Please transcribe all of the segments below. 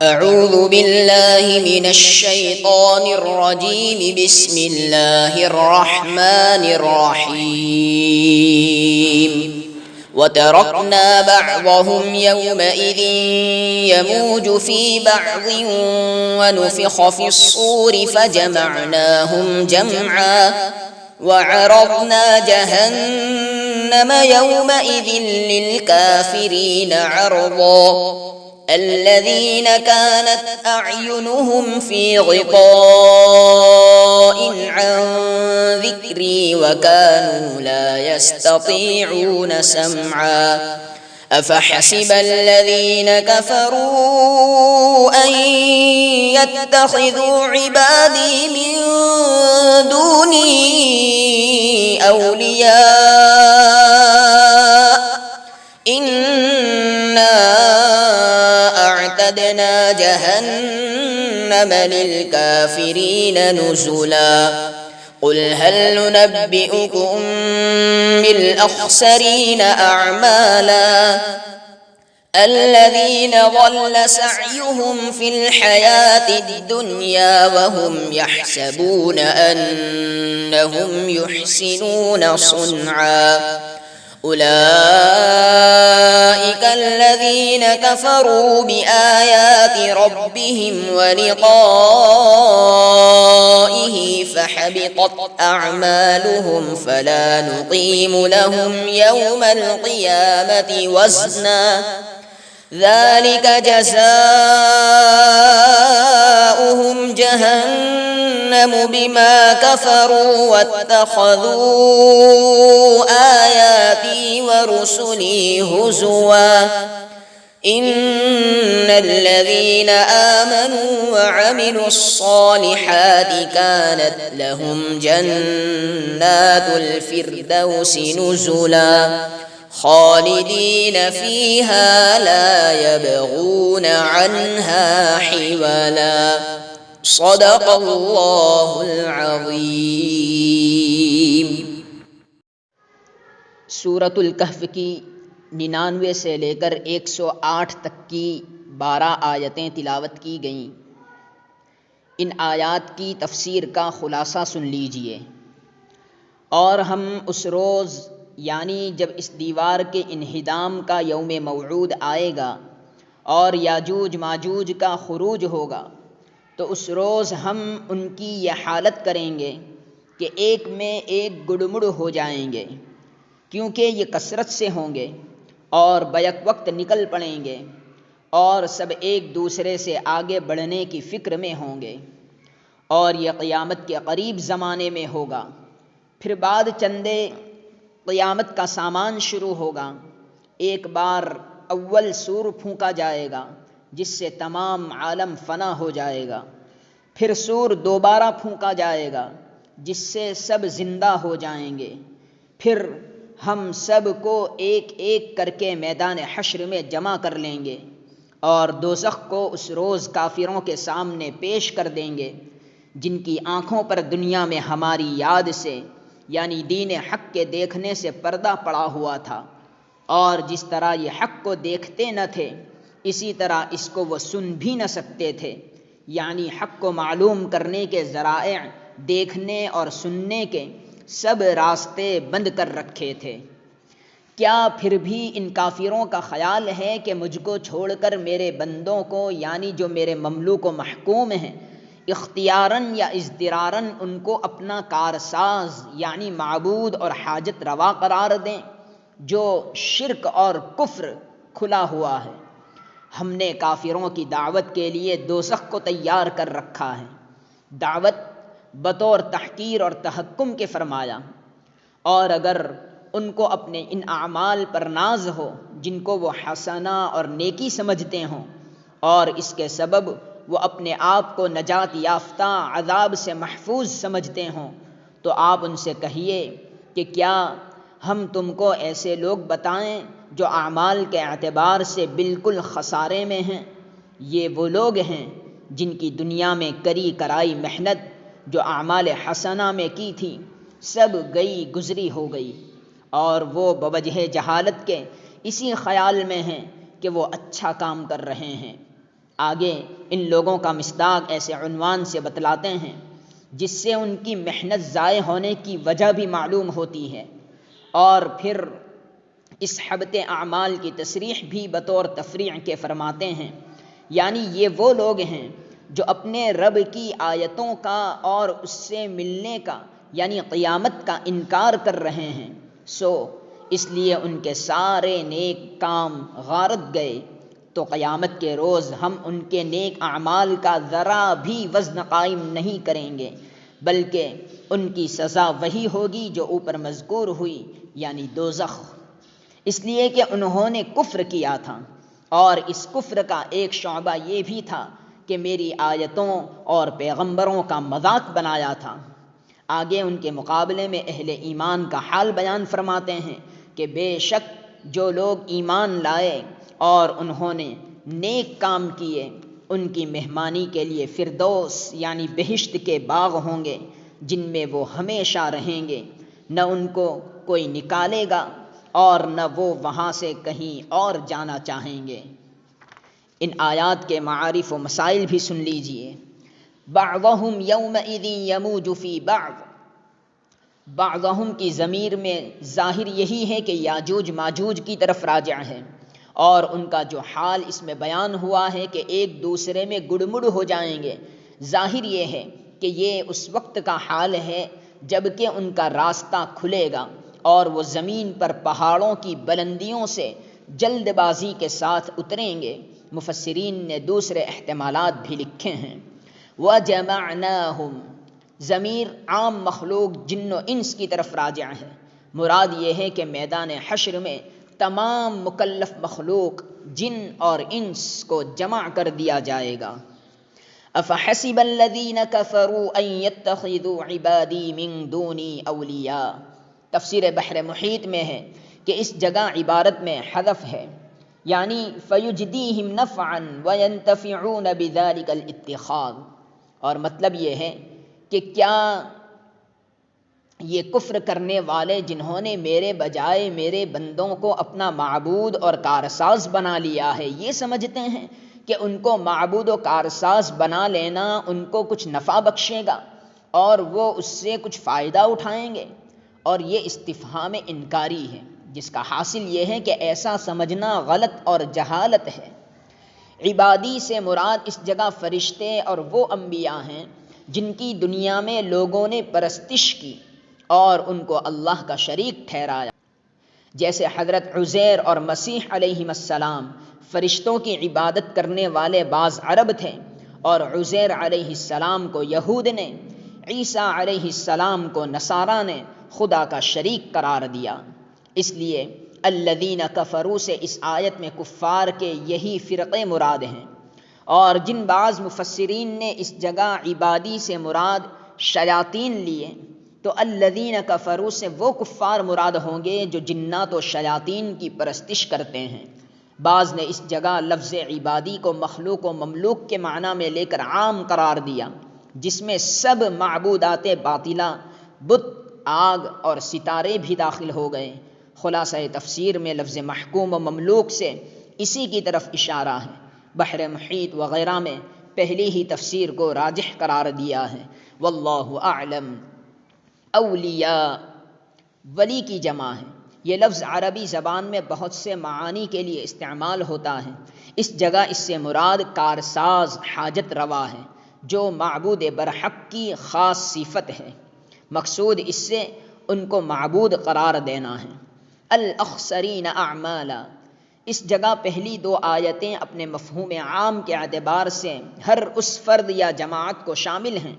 أعوذ بالله من الشيطان الرجيم. بسم الله الرحمن الرحيم. وتركنا بعضهم يومئذ يموج في بعض ونفخ في الصور فجمعناهم جمعا وعرضنا جهنم يومئذ للكافرين عرضا الذين كانت أعينهم في غطاء عن ذكري وكانوا لا يستطيعون سمعا أفحسب الذين كفروا أن يتخذوا عبادي من دوني أولياء إنا أعتدنا جهنم للكافرين نزلا قل هل ننبئكم بالأخسرين أعمالا الذين ضل سعيهم في الحياة الدنيا وهم يحسبون أنهم يحسنون صنعا أولئك الذين كفروا بآيات ربهم ولقائه فحبطت أعمالهم فلا نقيم لهم يوم القيامة وزنا ذلك جزاؤهم جهنم بما كفروا واتخذوا آياتي ورسلي هزوا إن الذين آمنوا وعملوا الصالحات كانت لهم جنات الفردوس نزلا خالدين فيها لا يبغون عنها حولا صدق اللہ العظیم۔ سورۃ الکہف کی 99 سے لے کر 108 تک کی 12 آیتیں تلاوت کی گئیں۔ ان آیات کی تفسیر کا خلاصہ سن لیجئے۔ اور ہم اس روز یعنی جب اس دیوار کے انہدام کا یوم موعود آئے گا اور یاجوج ماجوج کا خروج ہوگا تو اس روز ہم ان کی یہ حالت کریں گے کہ ایک میں ایک گڑمڑ ہو جائیں گے، کیونکہ یہ کثرت سے ہوں گے اور بیک وقت نکل پڑیں گے اور سب ایک دوسرے سے آگے بڑھنے کی فکر میں ہوں گے، اور یہ قیامت کے قریب زمانے میں ہوگا۔ پھر بعد چندے قیامت کا سامان شروع ہوگا۔ ایک بار اول سور پھونکا جائے گا جس سے تمام عالم فنا ہو جائے گا، پھر سور دوبارہ پھونکا جائے گا جس سے سب زندہ ہو جائیں گے، پھر ہم سب کو ایک ایک کر کے میدان حشر میں جمع کر لیں گے اور دوزخ کو اس روز کافروں کے سامنے پیش کر دیں گے جن کی آنکھوں پر دنیا میں ہماری یاد سے یعنی دین حق کے دیکھنے سے پردہ پڑا ہوا تھا، اور جس طرح یہ حق کو دیکھتے نہ تھے اسی طرح اس کو وہ سن بھی نہ سکتے تھے، یعنی حق کو معلوم کرنے کے ذرائع دیکھنے اور سننے کے سب راستے بند کر رکھے تھے۔ کیا پھر بھی ان کافروں کا خیال ہے کہ مجھ کو چھوڑ کر میرے بندوں کو یعنی جو میرے مملوک و محکوم ہیں اختیاراً یا اضطراراً ان کو اپنا کارساز یعنی معبود اور حاجت روا قرار دیں؟ جو شرک اور کفر کھلا ہوا ہے۔ ہم نے کافروں کی دعوت کے لیے دوزخ کو تیار کر رکھا ہے۔ دعوت بطور تحقیر اور تحکم کے فرمایا، اور اگر ان کو اپنے ان اعمال پر ناز ہو جن کو وہ حسنہ اور نیکی سمجھتے ہوں اور اس کے سبب وہ اپنے آپ کو نجات یافتہ عذاب سے محفوظ سمجھتے ہوں، تو آپ ان سے کہیے کہ کیا ہم تم کو ایسے لوگ بتائیں جو اعمال کے اعتبار سے بالکل خسارے میں ہیں؟ یہ وہ لوگ ہیں جن کی دنیا میں کری کرائی محنت جو اعمال حسنہ میں کی تھی سب گئی گزری ہو گئی، اور وہ بوجہ جہالت کے اسی خیال میں ہیں کہ وہ اچھا کام کر رہے ہیں۔ آگے ان لوگوں کا مصداق ایسے عنوان سے بتلاتے ہیں جس سے ان کی محنت ضائع ہونے کی وجہ بھی معلوم ہوتی ہے، اور پھر اس حبط اعمال کی تصریح بھی بطور تفریع کے فرماتے ہیں، یعنی یہ وہ لوگ ہیں جو اپنے رب کی آیتوں کا اور اس سے ملنے کا یعنی قیامت کا انکار کر رہے ہیں، سو اس لیے ان کے سارے نیک کام غارت گئے، تو قیامت کے روز ہم ان کے نیک اعمال کا ذرا بھی وزن قائم نہیں کریں گے، بلکہ ان کی سزا وہی ہوگی جو اوپر مذکور ہوئی، یعنی دوزخ، اس لیے کہ انہوں نے کفر کیا تھا، اور اس کفر کا ایک شعبہ یہ بھی تھا کہ میری آیتوں اور پیغمبروں کا مذاق بنایا تھا۔ آگے ان کے مقابلے میں اہل ایمان کا حال بیان فرماتے ہیں کہ بے شک جو لوگ ایمان لائے اور انہوں نے نیک کام کیے، ان کی مہمانی کے لیے فردوس یعنی بہشت کے باغ ہوں گے جن میں وہ ہمیشہ رہیں گے، نہ ان کو کوئی نکالے گا اور نہ وہ وہاں سے کہیں اور جانا چاہیں گے۔ ان آیات کے معارف و مسائل بھی سن لیجئے۔ بعضهم یومئذ یموج فی بعض، بعضهم کی ضمیر میں ظاہر یہی ہے کہ یاجوج ماجوج کی طرف راجع ہے، اور ان کا جو حال اس میں بیان ہوا ہے کہ ایک دوسرے میں گڑمڑ ہو جائیں گے، ظاہر یہ ہے کہ یہ اس وقت کا حال ہے جب کہ ان کا راستہ کھلے گا اور وہ زمین پر پہاڑوں کی بلندیوں سے جلد بازی کے ساتھ اتریں گے۔ مفسرین نے دوسرے احتمالات بھی لکھے ہیں۔ وَجَمَعْنَاهُمْ، ضمیر عام مخلوق جن و انس کی طرف راجع ہے، مراد یہ ہے کہ میدان حشر میں تمام مکلف مخلوق جن اور انس کو جمع کر دیا جائے گا۔ أَفَحَسِبَ الَّذِينَ كَفَرُوا أَن يَتَّخِذُوا عِبَادِي مِن دُونِي أَوْلِيَاءَ، تفسیر بحر محیط میں ہے کہ اس جگہ عبارت میں حذف ہے، یعنی فَيُجْدِيهِمْ نَفْعًا وَيَنْتَفِعُونَ بِذَلِكَ الْاتِّخَاذ، اور مطلب یہ ہے کہ کیا یہ کفر کرنے والے جنہوں نے میرے بجائے میرے بندوں کو اپنا معبود اور کارساز بنا لیا ہے، یہ سمجھتے ہیں کہ ان کو معبود و کارساز بنا لینا ان کو کچھ نفع بخشے گا اور وہ اس سے کچھ فائدہ اٹھائیں گے؟ اور یہ استفہام انکاری ہے، جس کا حاصل یہ ہے کہ ایسا سمجھنا غلط اور جہالت ہے۔ عبادی سے مراد اس جگہ فرشتے اور وہ انبیاء ہیں جن کی دنیا میں لوگوں نے پرستش کی اور ان کو اللہ کا شریک ٹھہرایا، جیسے حضرت عزیر اور مسیح علیہ السلام فرشتوں کی عبادت کرنے والے بعض عرب تھے، اور عزیر علیہ السلام کو یہود نے، عیسیٰ علیہ السلام کو نصارہ نے خدا کا شریک قرار دیا۔ اس لیے الذین کفروا سے اس آیت میں کفار کے یہی فرقے مراد ہیں، اور جن بعض مفسرین نے اس جگہ عبادی سے مراد شیاطین لیے، تو الذین کفروا سے وہ کفار مراد ہوں گے جو جنات و شیاطین کی پرستش کرتے ہیں۔ بعض نے اس جگہ لفظ عبادی کو مخلوق و مملوک کے معنی میں لے کر عام قرار دیا، جس میں سب معبودات باطلہ، بت، آگ اور ستارے بھی داخل ہو گئے۔ خلاصہ تفسیر میں لفظ محکوم و مملوک سے اسی کی طرف اشارہ ہے۔ بحر محیط وغیرہ میں پہلی ہی تفسیر کو راجح قرار دیا ہے۔ واللہ اعلم۔ اولیاء ولی کی جمع ہے۔ یہ لفظ عربی زبان میں بہت سے معانی کے لیے استعمال ہوتا ہے۔ اس جگہ اس سے مراد کارساز، حاجت روا ہے، جو معبود برحق کی خاص صفت ہے۔ مقصود اس سے ان کو معبود قرار دینا ہے۔ الاخسرین اعمالا، اس جگہ پہلی دو آیتیں اپنے مفہوم عام کے اعتبار سے ہر اس فرد یا جماعت کو شامل ہیں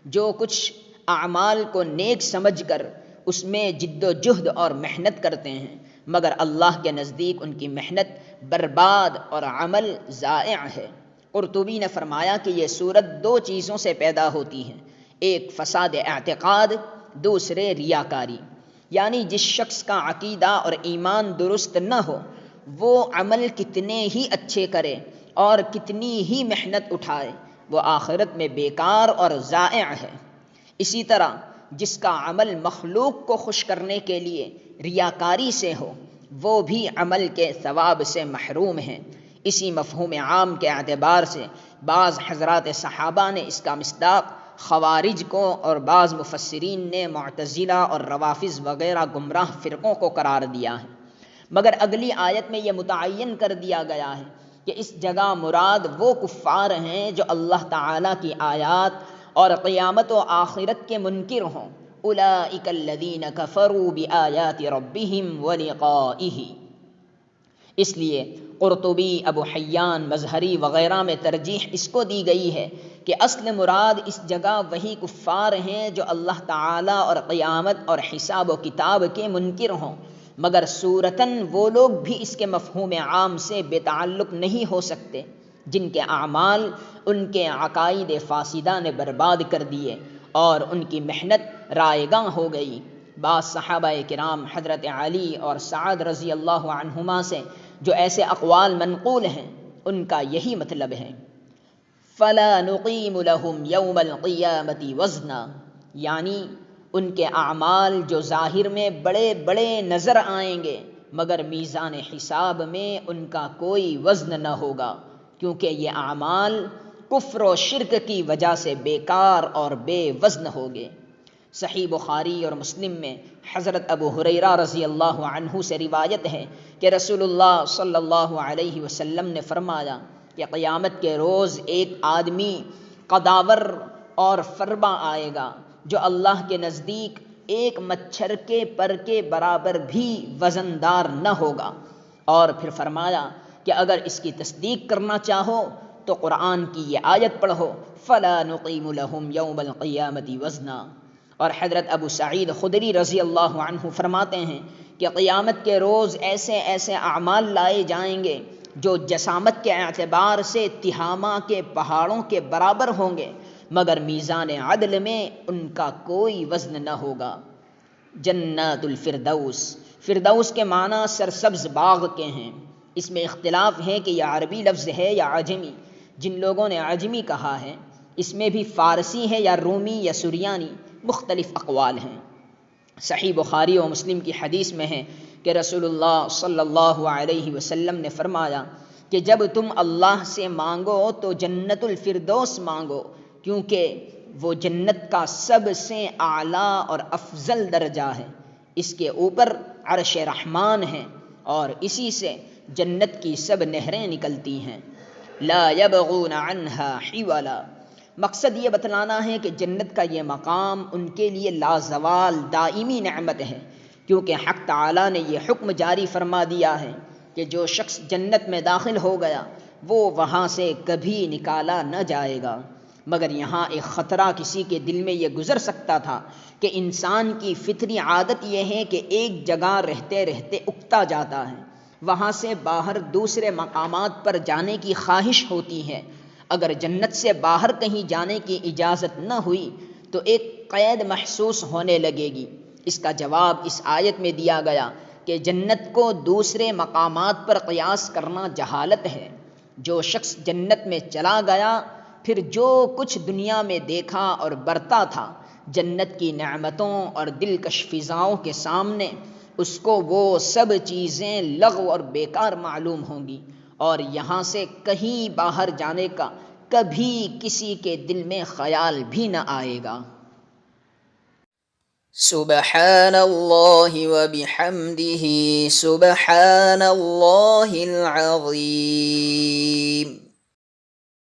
جو کچھ اعمال کو نیک سمجھ کر اس میں جد و جہد اور محنت کرتے ہیں، مگر اللہ کے نزدیک ان کی محنت برباد اور عمل ضائع ہے۔ قرطبی نے فرمایا کہ یہ صورت دو چیزوں سے پیدا ہوتی ہے، ایک فساد اعتقاد، دوسرے ریاکاری، یعنی جس شخص کا عقیدہ اور ایمان درست نہ ہو وہ عمل کتنے ہی اچھے کرے اور کتنی ہی محنت اٹھائے، وہ آخرت میں بیکار اور ضائع ہے۔ اسی طرح جس کا عمل مخلوق کو خوش کرنے کے لیے ریاکاری سے ہو وہ بھی عمل کے ثواب سے محروم ہے۔ اسی مفہوم عام کے اعتبار سے بعض حضرات صحابہ نے اس کا مصداق خوارج کو اور بعض مفسرین نے معتزلہ اور روافض وغیرہ گمراہ فرقوں کو قرار دیا ہے، مگر اگلی آیت میں یہ متعین کر دیا گیا ہے کہ اس جگہ مراد وہ کفار ہیں جو اللہ تعالیٰ کی آیات اور قیامت و آخرت کے منکر ہوں۔ اولئک الذین کفروا بآیات ربہم ولقائہ۔ اس لیے قرطبی، ابو حیان، مظہری وغیرہ میں ترجیح اس کو دی گئی ہے کہ اصل مراد اس جگہ وہی کفار ہیں جو اللہ تعالیٰ اور قیامت اور حساب و کتاب کے منکر ہوں، مگر صورتاً وہ لوگ بھی اس کے مفہوم عام سے بے تعلق نہیں ہو سکتے جن کے اعمال ان کے عقائد فاسدہ نے برباد کر دیے اور ان کی محنت رائگاں ہو گئی۔ بعض صحابہ کرام حضرت علی اور سعد رضی اللہ عنہما سے جو ایسے اقوال منقول ہیں ان کا یہی مطلب ہے۔ فَلَا نُقِيمُ لَهُمْ يَوْمَ الْقِيَامَةِ وَزْنًا، یعنی ان کے اعمال جو ظاہر میں بڑے بڑے نظر آئیں گے مگر میزان حساب میں ان کا کوئی وزن نہ ہوگا، کیونکہ یہ اعمال کفر و شرک کی وجہ سے بیکار اور بے وزن ہوگے۔ صحیح بخاری اور مسلم میں حضرت ابو ہریرہ رضی اللہ عنہ سے روایت ہے کہ رسول اللہ صلی اللہ علیہ وسلم نے فرمایا کہ قیامت کے روز ایک آدمی قداور اور فربا آئے گا جو اللہ کے نزدیک ایک مچھر کے پر کے برابر بھی وزندار نہ ہوگا، اور پھر فرمایا کہ اگر اس کی تصدیق کرنا چاہو تو قرآن کی یہ آیت پڑھو، فَلَا نُقِيمُ لَهُمْ يَوْمَ الْقِيَامَةِ وَزْنًا۔ اور حضرت ابو سعید خدری رضی اللہ عنہ فرماتے ہیں کہ قیامت کے روز ایسے ایسے اعمال لائے جائیں گے جو جسامت کے اعتبار سے تہامہ کے پہاڑوں کے برابر ہوں گے مگر میزان عدل میں ان کا کوئی وزن نہ ہوگا۔ جنات الفردوس، فردوس کے معنی سرسبز باغ کے ہیں۔ اس میں اختلاف ہے کہ یہ عربی لفظ ہے یا عجمی۔ جن لوگوں نے عجمی کہا ہے اس میں بھی فارسی ہے یا رومی یا سریانی، مختلف اقوال ہیں۔ صحیح بخاری و مسلم کی حدیث میں ہے کہ رسول اللہ صلی اللہ علیہ وسلم نے فرمایا کہ جب تم اللہ سے مانگو تو جنت الفردوس مانگو، کیونکہ وہ جنت کا سب سے اعلیٰ اور افضل درجہ ہے، اس کے اوپر عرش رحمان ہے اور اسی سے جنت کی سب نہریں نکلتی ہیں۔ لا یبغون عنہا حولا، مقصد یہ بتلانا ہے کہ جنت کا یہ مقام ان کے لیے لازوال دائمی نعمت ہے، کیونکہ حق تعالیٰ نے یہ حکم جاری فرما دیا ہے کہ جو شخص جنت میں داخل ہو گیا وہ وہاں سے کبھی نکالا نہ جائے گا۔ مگر یہاں ایک خطرہ کسی کے دل میں یہ گزر سکتا تھا کہ انسان کی فطری عادت یہ ہے کہ ایک جگہ رہتے رہتے اکتا جاتا ہے، وہاں سے باہر دوسرے مقامات پر جانے کی خواہش ہوتی ہے۔ اگر جنت سے باہر کہیں جانے کی اجازت نہ ہوئی تو ایک قید محسوس ہونے لگے گی۔ اس کا جواب اس آیت میں دیا گیا کہ جنت کو دوسرے مقامات پر قیاس کرنا جہالت ہے۔ جو شخص جنت میں چلا گیا پھر جو کچھ دنیا میں دیکھا اور برتا تھا جنت کی نعمتوں اور دلکش فضاؤں کے سامنے اس کو وہ سب چیزیں لغو اور بیکار معلوم ہوں گی، اور یہاں سے کہیں باہر جانے کا کبھی کسی کے دل میں خیال بھی نہ آئے گا۔ سبحان اللہ وبحمدہ، سبحان اللہ العظیم۔